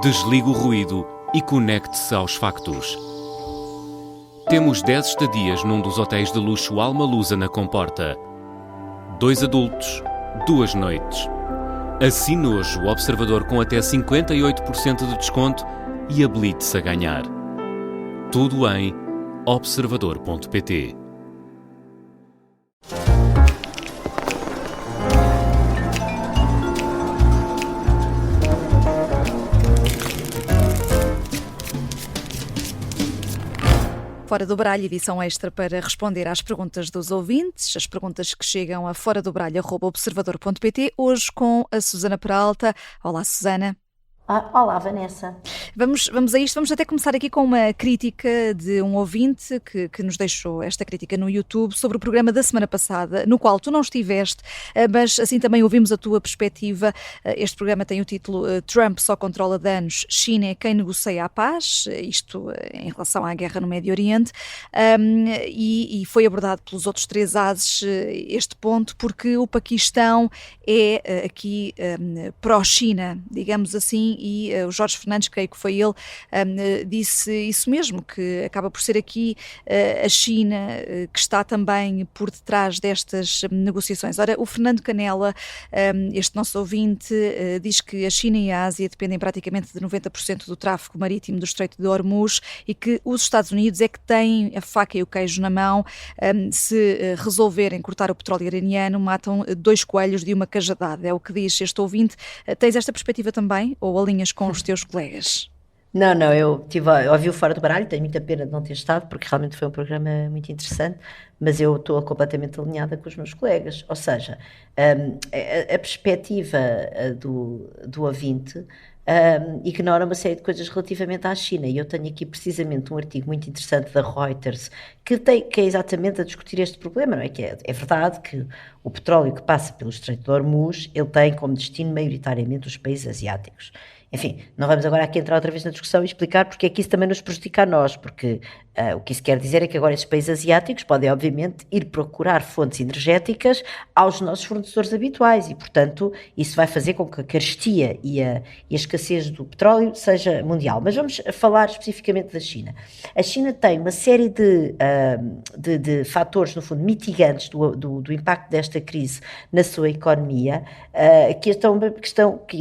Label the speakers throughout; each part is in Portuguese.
Speaker 1: Desligue o ruído e conecte-se aos factos. Temos 10 estadias num dos hotéis de luxo Alma Lusa na Comporta. 2 adultos, 2 noites. Assine hoje o Observador com até 58% de desconto e habilite-se a ganhar. Tudo em observador.pt.
Speaker 2: Fora do Baralho, edição extra para responder às perguntas dos ouvintes, as perguntas que chegam a foradobaralho@observador.pt, hoje com a Susana Peralta. Olá, Susana.
Speaker 3: Olá, Vanessa.
Speaker 2: Vamos a isto, vamos até começar aqui com uma crítica de um ouvinte que nos deixou esta crítica no YouTube sobre o programa da semana passada, no qual tu não estiveste, mas assim também ouvimos a tua perspectiva. Este programa tem o título Trump só controla danos, China é quem negocia a paz, isto em relação à guerra no Médio Oriente, e foi abordado pelos outros 3 ases este ponto, porque o Paquistão é aqui pró-China, digamos assim, e o Jorge Fernandes, creio que foi ele, disse isso mesmo, que acaba por ser aqui a China que está também por detrás destas negociações. Ora, o Fernando Canela, este nosso ouvinte, diz que a China e a Ásia dependem praticamente de 90% do tráfego marítimo do Estreito de Hormuz e que os Estados Unidos é que têm a faca e o queijo na mão. Se resolverem cortar o petróleo iraniano, matam 2 coelhos de uma cajadada, é o que diz este ouvinte. Tens esta perspectiva também, ou alinhas com os teus colegas?
Speaker 3: Não, eu ouvi o Fora do Baralho, tenho muita pena de não ter estado, porque realmente foi um programa muito interessante, mas eu estou completamente alinhada com os meus colegas, ou seja, a perspectiva do ouvinte ignora uma série de coisas relativamente à China, e eu tenho aqui precisamente um artigo muito interessante da Reuters que é exatamente a discutir este problema, não é? Que é verdade que o petróleo que passa pelo Estreito de Hormuz, ele tem como destino maioritariamente os países asiáticos. Enfim, não vamos agora aqui entrar outra vez na discussão e explicar porque é que isso também nos prejudica a nós, porque o que isso quer dizer é que agora esses países asiáticos podem, obviamente, ir procurar fontes energéticas aos nossos fornecedores habituais e, portanto, isso vai fazer com que a carestia e a escassez do petróleo seja mundial. Mas vamos falar especificamente da China. A China tem uma série de fatores, no fundo, mitigantes do impacto desta crise na sua economia, que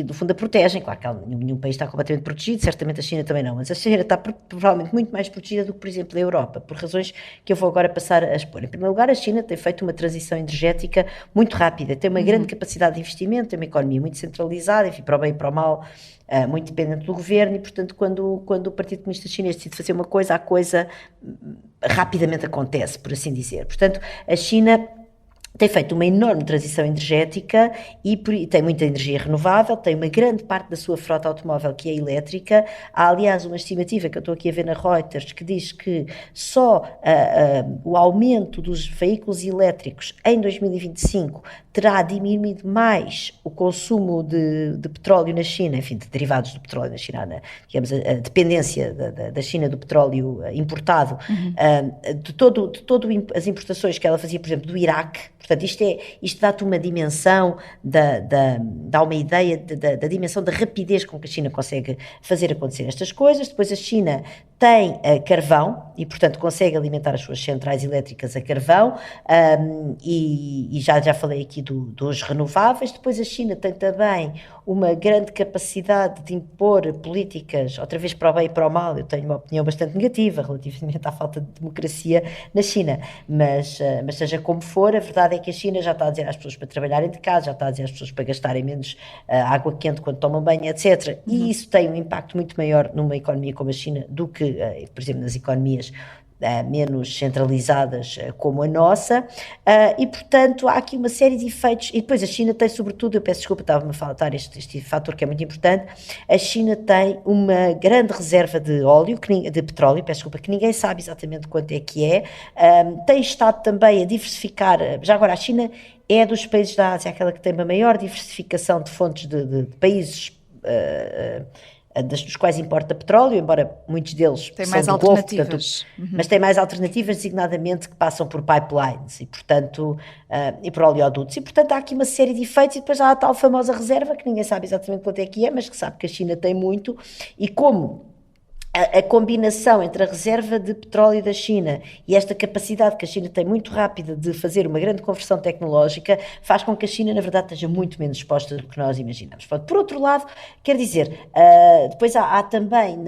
Speaker 3: no fundo a protegem. Claro que nenhum país está completamente protegido, certamente a China também não, mas a China está provavelmente muito mais protegida do que, por exemplo, da Europa, por razões que eu vou agora passar a expor. Em primeiro lugar, a China tem feito uma transição energética muito rápida, tem uma grande capacidade de investimento, tem uma economia muito centralizada, enfim, para o bem e para o mal, muito dependente do governo, e portanto quando o Partido Comunista Chinês decide fazer uma coisa, a coisa rapidamente acontece, por assim dizer. Portanto, a China tem feito uma enorme transição energética e tem muita energia renovável, tem uma grande parte da sua frota automóvel que é elétrica. Há, aliás, uma estimativa que eu estou aqui a ver na Reuters que diz que só o aumento dos veículos elétricos em 2025 terá diminuído mais o consumo de petróleo na China, enfim, de derivados do petróleo na China, digamos, a dependência da China do petróleo importado, de todo as importações que ela fazia, por exemplo, do Iraque. Portanto, isto dá-te uma dimensão, dá uma ideia da dimensão da rapidez com que a China consegue fazer acontecer estas coisas. Depois a China tem carvão e, portanto, consegue alimentar as suas centrais elétricas a carvão, e já falei aqui dos renováveis. Depois a China tem também uma grande capacidade de impor políticas, outra vez para o bem e para o mal. Eu tenho uma opinião bastante negativa relativamente à falta de democracia na China, mas seja como for, a verdade é que a China já está a dizer às pessoas para trabalharem de casa, já está a dizer às pessoas para gastarem menos água quente quando tomam banho, etc. E isso tem um impacto muito maior numa economia como a China do que, por exemplo, nas economias menos centralizadas como a nossa, e portanto há aqui uma série de efeitos. E depois a China tem, sobretudo, eu peço desculpa, estava-me a faltar este fator que é muito importante, a China tem uma grande reserva de óleo, de petróleo, peço desculpa, que ninguém sabe exatamente quanto é que é. Tem estado também a diversificar, já agora a China é dos países da Ásia aquela que tem uma maior diversificação de fontes de países dos quais importa petróleo, embora muitos deles
Speaker 2: tem
Speaker 3: são
Speaker 2: mais
Speaker 3: do
Speaker 2: alternativas.
Speaker 3: Golfo, portanto, mas tem mais alternativas, designadamente que passam por pipelines e, portanto, e por oleodutos. E, portanto, há aqui uma série de efeitos e depois há a tal famosa reserva, que ninguém sabe exatamente quanto é que é, mas que sabe que a China tem muito, e como a combinação entre a reserva de petróleo da China e esta capacidade que a China tem muito rápida de fazer uma grande conversão tecnológica faz com que a China, na verdade, esteja muito menos exposta do que nós imaginamos. Por outro lado, quer dizer, depois há também,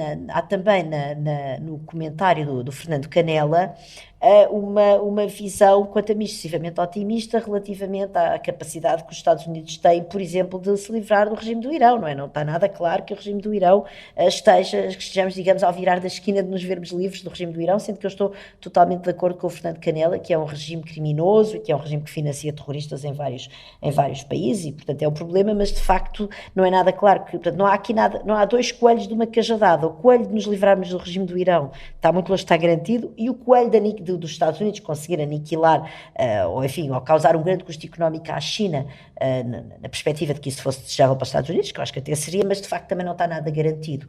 Speaker 3: no comentário do Fernando Canella, uma visão, quanto a mim, excessivamente otimista relativamente à capacidade que os Estados Unidos têm, por exemplo, de se livrar do regime do Irão, não é? Não está nada claro que o regime do Irão estejamos, digamos, ao virar da esquina de nos vermos livres do regime do Irão, sendo que eu estou totalmente de acordo com o Fernando Canella, que é um regime criminoso e que é um regime que financia terroristas em vários países e, portanto, é um problema, mas de facto não é nada claro, que, portanto, não há aqui nada, não há dois coelhos de uma cajadada. O coelho de nos livrarmos do regime do Irão está muito longe de estar garantido e o coelho dos Estados Unidos conseguir aniquilar ou causar um grande custo económico à China na perspectiva de que isso fosse desejável para os Estados Unidos, que eu acho que até seria, mas de facto também não está nada garantido.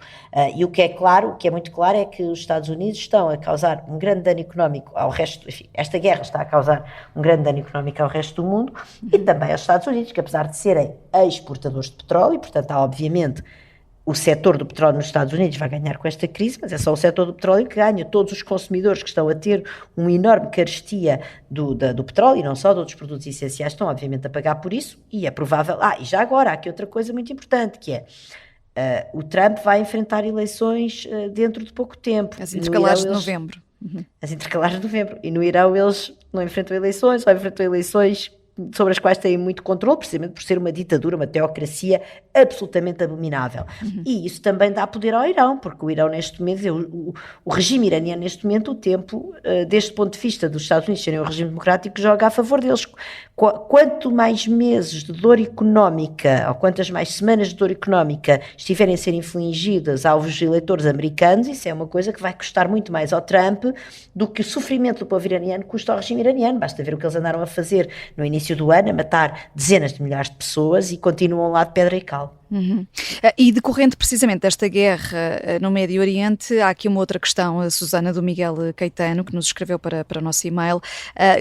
Speaker 3: E o que é muito claro é que os Estados Unidos estão a causar um grande dano económico ao resto, enfim, esta guerra está a causar um grande dano económico ao resto do mundo e também aos Estados Unidos, que apesar de serem exportadores de petróleo, e portanto há obviamente o setor do petróleo nos Estados Unidos vai ganhar com esta crise, mas é só o setor do petróleo que ganha. Todos os consumidores que estão a ter uma enorme carestia do petróleo, e não só de outros produtos essenciais, estão obviamente a pagar por isso, e é provável... e já agora, há aqui outra coisa muito importante, que é... o Trump vai enfrentar eleições dentro de pouco tempo.
Speaker 2: As intercalares de novembro.
Speaker 3: As intercalares de novembro. E no Irão eles não enfrentam eleições, ou enfrentam eleições sobre as quais têm muito controle, precisamente por ser uma ditadura, uma teocracia absolutamente abominável. E isso também dá poder ao Irão, porque o Irão neste momento, o regime iraniano neste momento, o tempo, deste ponto de vista dos Estados Unidos serem um regime democrático, joga a favor deles. Quanto mais meses de dor económica, ou quantas mais semanas de dor económica estiverem a ser infligidas aos eleitores americanos, isso é uma coisa que vai custar muito mais ao Trump do que o sofrimento do povo iraniano custa ao regime iraniano. Basta ver o que eles andaram a fazer no início do ano, a matar dezenas de milhares de pessoas e continuam lá de pedra e cal.
Speaker 2: E decorrente precisamente desta guerra no Médio Oriente, há aqui uma outra questão, a Susana, do Miguel Caetano, que nos escreveu para o nosso e-mail,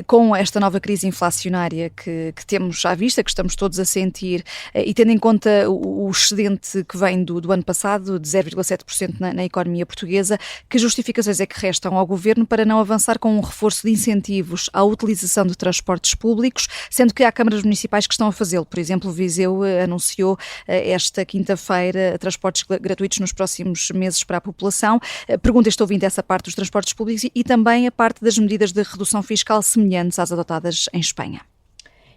Speaker 2: com esta nova crise inflacionária que temos à vista, que estamos todos a sentir, e tendo em conta o excedente que vem do ano passado, de 0,7% na economia portuguesa, que justificações é que restam ao Governo para não avançar com um reforço de incentivos à utilização de transportes públicos, sendo que há câmaras municipais que estão a fazê-lo? Por exemplo, Viseu anunciou esta quinta-feira transportes gratuitos nos próximos meses para a população. Pergunta este ouvinte essa parte dos transportes públicos e também a parte das medidas de redução fiscal semelhantes às adotadas em Espanha.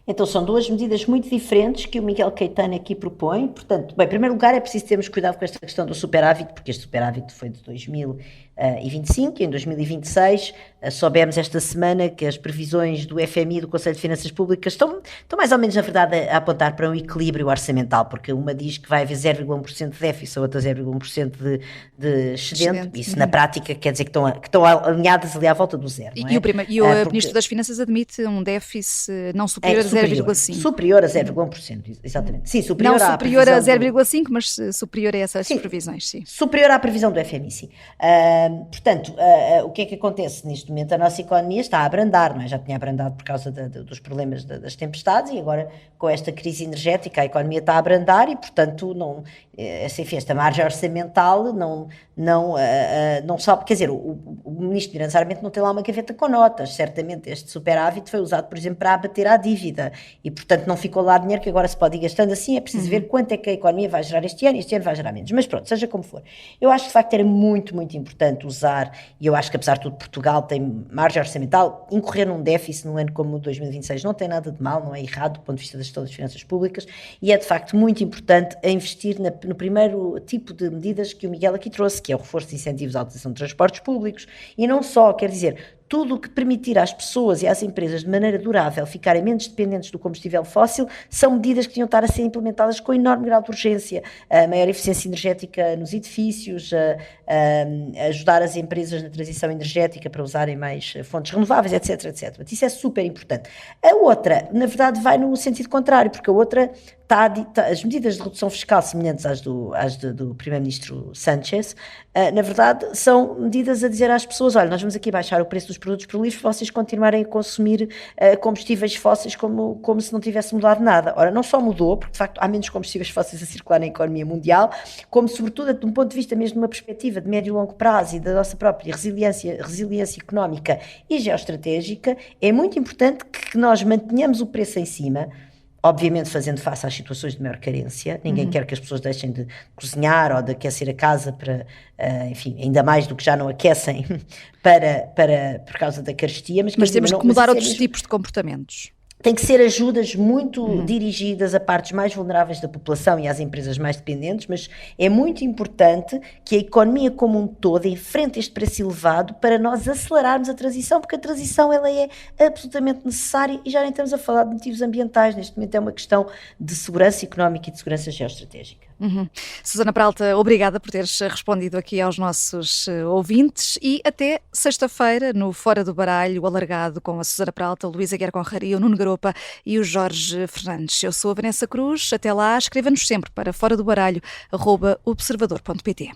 Speaker 3: Então são duas medidas muito diferentes que o Miguel Caetano aqui propõe. Portanto, bem, em primeiro lugar é preciso termos cuidado com esta questão do superávit, porque este superávit foi de 2025 e em 2026 soubemos esta semana que as previsões do FMI, do Conselho de Finanças Públicas, estão mais ou menos, na verdade, a apontar para um equilíbrio orçamental, porque uma diz que vai haver 0,1% de déficit, a outra 0,1% de excedente. Isso na prática quer dizer que estão alinhadas ali à volta do zero. Não é?
Speaker 2: E o Ministro das Finanças admite um déficit não superior a 0,5%.
Speaker 3: Superior a 0,1%, exatamente. Sim, superior
Speaker 2: não superior a 0,5%, mas superior a essas previsões, sim.
Speaker 3: Superior à previsão do FMI, sim. Portanto, o que é que acontece neste momento? A nossa economia está a abrandar, não é? Já tinha abrandado por causa dos problemas das tempestades e agora com esta crise energética a economia está a abrandar e, portanto, esta margem orçamental não só, quer dizer, o Ministro de Finanças Orçamento não tem lá uma gaveta com notas, certamente este superávit foi usado, por exemplo, para abater à dívida e, portanto, não ficou lá dinheiro que agora se pode ir gastando assim, é preciso ver quanto é que a economia vai gerar este ano vai gerar menos, mas pronto, seja como for. Eu acho que de facto era muito, muito importante usar, e eu acho que apesar de tudo Portugal tem margem orçamental, incorrer num déficit num ano como o 2026 não tem nada de mal, não é errado do ponto de vista da gestão das finanças públicas e é de facto muito importante a investir no primeiro tipo de medidas que o Miguel aqui trouxe, que é o reforço de incentivos à utilização de transportes públicos e não só, quer dizer, tudo o que permitir às pessoas e às empresas de maneira durável ficarem menos dependentes do combustível fóssil são medidas que deviam estar a ser implementadas com enorme grau de urgência, a maior eficiência energética nos edifícios, ajudar as empresas na transição energética para usarem mais fontes renováveis, etc, etc. Isso é super importante. A outra, na verdade, vai no sentido contrário, porque a outra as medidas de redução fiscal semelhantes às do primeiro-ministro Sánchez, na verdade, são medidas a dizer às pessoas: olha, nós vamos aqui baixar o preço dos produtos petrolíferos para vocês continuarem a consumir combustíveis fósseis como se não tivesse mudado nada. Ora, não só mudou, porque de facto há menos combustíveis fósseis a circular na economia mundial, como sobretudo de um ponto de vista mesmo de uma perspectiva de médio e longo prazo e da nossa própria resiliência económica e geoestratégica, é muito importante que nós mantenhamos o preço em cima, obviamente fazendo face às situações de maior carência. Ninguém quer que as pessoas deixem de cozinhar ou de aquecer a casa para, enfim, ainda mais do que já não aquecem por causa da carestia.
Speaker 2: Mas temos que mudar outros tipos de comportamentos.
Speaker 3: Tem que ser ajudas muito dirigidas a partes mais vulneráveis da população e às empresas mais dependentes, mas é muito importante que a economia como um todo enfrente este preço elevado para nós acelerarmos a transição, porque a transição ela é absolutamente necessária e já nem estamos a falar de motivos ambientais, neste momento é uma questão de segurança económica e de segurança geoestratégica.
Speaker 2: Susana Peralta, obrigada por teres respondido aqui aos nossos ouvintes e até sexta-feira no Fora do Baralho, alargado com a Susana Peralta, o Luís Aguiar Conraria, o Nuno Garopa e o Jorge Fernandes. Eu sou a Vanessa Cruz, até lá, escreva-nos sempre para fora do baralho @observador.pt.